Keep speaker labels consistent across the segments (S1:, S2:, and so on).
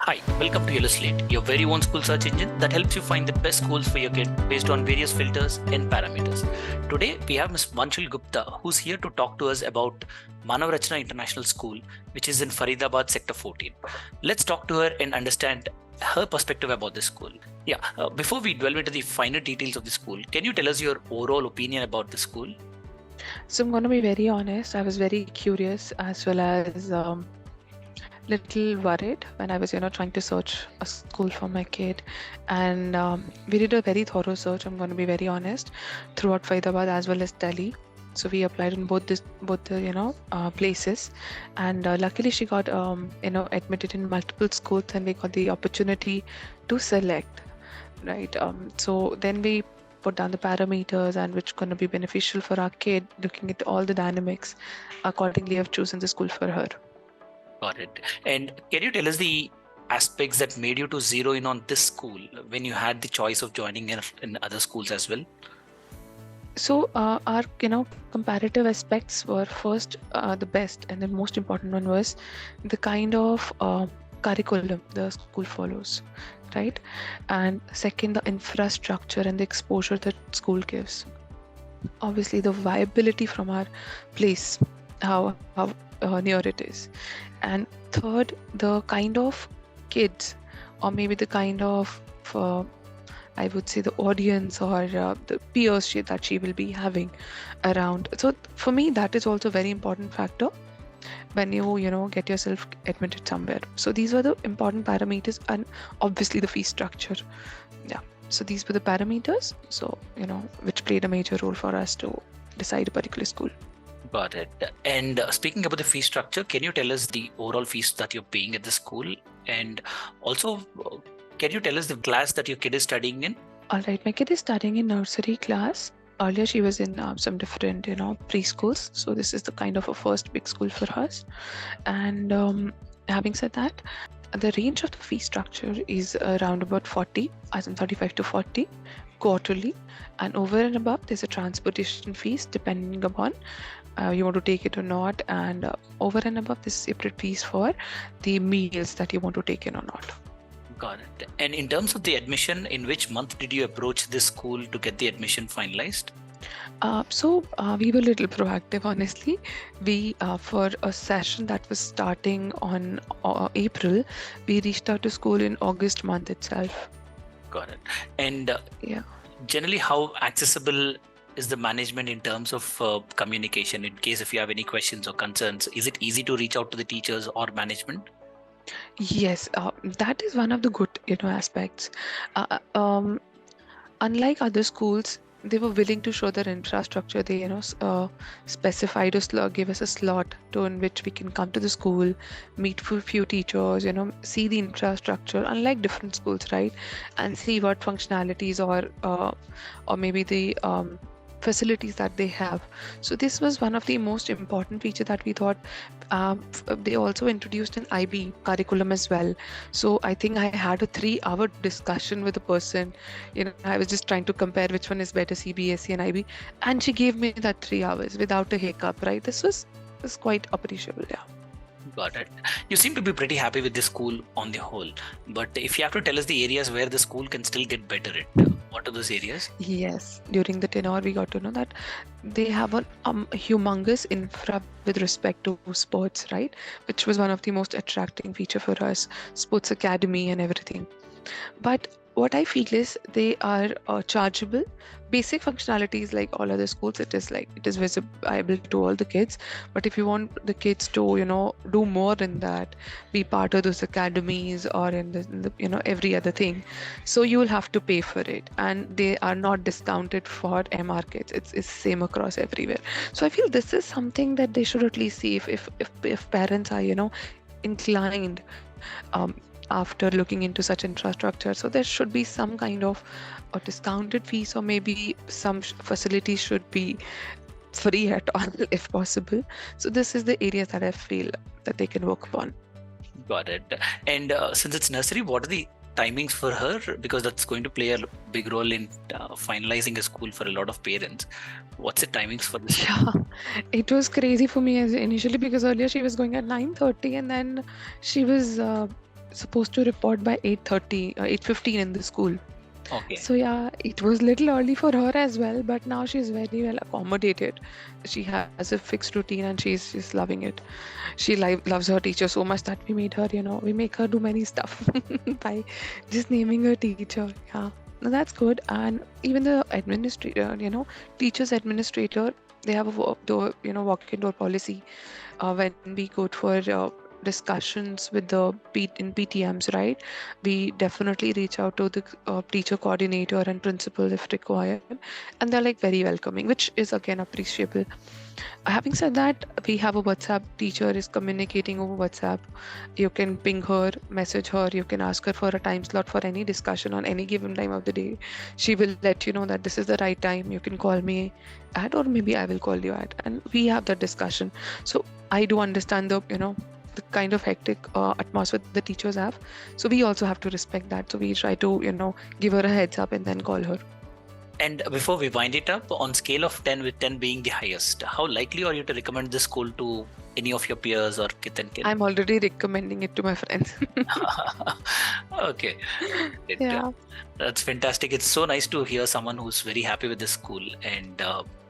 S1: Hi, welcome to Yellow Slate, your very own school search engine that helps you find the best schools for your kid based on various filters and parameters. Today, we have Ms. Manchul Gupta, who's here to talk to us about Manav Rachna International School, which is in Faridabad, Sector 14. Let's talk to her and understand her perspective about the school. Before we delve into the finer details of the school, can you tell us your overall opinion about the school?
S2: So I'm going to be very honest. I was very curious as well as little worried when I was, trying to search a school for my kid. And we did a very thorough search, I'm going to be very honest, throughout Faridabad as well as Delhi. So we applied in both the places, and luckily she got admitted in multiple schools, and we got the opportunity to select, right? So then we put down the parameters and which going to be beneficial for our kid, looking at all the dynamics. Accordingly, I've chosen the school for her.
S1: Got it. And can you tell us the aspects that made you to zero in on this school when you had the choice of joining in other schools as well?
S2: So our comparative aspects were first the best, and the most important one was the kind of curriculum the school follows, right? And second, the infrastructure and the exposure that school gives. Obviously, the viability from our place, how near it is. And third, the kind of kids, or maybe the kind of I would say the audience or the peers that she will be having around. So for me, that is also a very important factor when you get yourself admitted somewhere. So these were the important parameters, and obviously the fee structure. Yeah. So these were the parameters, so which played a major role for us to decide a particular school.
S1: Got it. And speaking about the fee structure, can you tell us the overall fees that you're paying at the school? And also, can you tell us the class that your kid is studying in?
S2: All right, my kid is studying in nursery class. Earlier, she was in some different, preschools. So this is the kind of a first big school for us. And having said that, the range of the fee structure is around about 40, as in 35 to 40 quarterly. And over and above, there's a transportation fees depending upon you want to take it or not. And over and above, there's separate fees for the meals that you want to take in or not.
S1: Got it. And in terms of the admission, in which month did you approach this school to get the admission finalized?
S2: So we were a little proactive, honestly. We, for a session that was starting on April, we reached out to school in August month itself.
S1: Got it. And generally, how accessible is the management in terms of communication? In case if you have any questions or concerns, is it easy to reach out to the teachers or management?
S2: Yes, that is one of the good aspects. Unlike other schools, they were willing to show their infrastructure. They specified gave us a slot in which we can come to the school, meet few teachers, see the infrastructure, unlike different schools, right? And see what functionalities or maybe the facilities that they have. So this was one of the most important feature that we thought. They also introduced an IB curriculum as well. So I think I had a 3-hour discussion with a person. I was just trying to compare which one is better, CBSE and IB, and she gave me that 3 hours without a hiccup, right? This was quite appreciable. Yeah.
S1: Got it. You seem to be pretty happy with the school on the whole, but if you have to tell us the areas where the school can still get better at, what are those areas?
S2: Yes, during the tenure we got to know that they have a humongous infra with respect to sports, right? Which was one of the most attracting feature for us, sports academy and everything. But what I feel is they are chargeable. Basic functionalities like all other schools, it is visible to all the kids. But if you want the kids to do more in that, be part of those academies or in the every other thing, so you will have to pay for it, and they are not discounted for MR kids. It's same across everywhere. So I feel this is something that they should at least see if parents are inclined after looking into such infrastructure. So there should be some kind of a discounted fees, or maybe some facilities should be free at all if possible. So this is the areas that I feel that they can work upon.
S1: Got it. And since it's nursery, what are the timings for her? Because that's going to play a big role in finalizing a school for a lot of parents. What's the timings for this?
S2: Yeah, it was crazy for me initially, because earlier she was going at 9:30, and then she was supposed to report by 8:30, 8:15 in the school.
S1: Okay.
S2: So yeah, it was little early for her as well, but now she's very well accommodated. She has a fixed routine and she's loving it. She loves her teacher so much that we made her, we make her do many stuff by just naming her teacher. Yeah, now that's good. And even the administrator, teachers administrator, they have a walk-in door policy. When we go for discussions with the in PTMs, right? We definitely reach out to the teacher coordinator and principal if required, and they're like very welcoming, which is again appreciable. Having said that, we have a WhatsApp. Teacher is communicating over WhatsApp. You can ping her, message her, you can ask her for a time slot for any discussion on any given time of the day. She will let you know that this is the right time, you can call me at, or maybe I will call you at, and we have that discussion. So I do understand the kind of hectic atmosphere the teachers have. So we also have to respect that. So we try to give her a heads up and then call her.
S1: And before we wind it up, on scale of 10, with 10 being the highest, how likely are you to recommend this school to any of your peers or kith and kin?
S2: I'm already recommending it to my friends.
S1: Okay.
S2: Yeah.
S1: That's fantastic. It's so nice to hear someone who's very happy with the school, and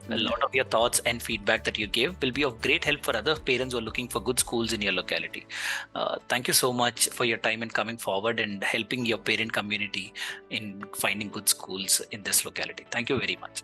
S1: a lot of your thoughts and feedback that you gave will be of great help for other parents who are looking for good schools in your locality. Thank you so much for your time and coming forward and helping your parent community in finding good schools in this locality. Thank you very much.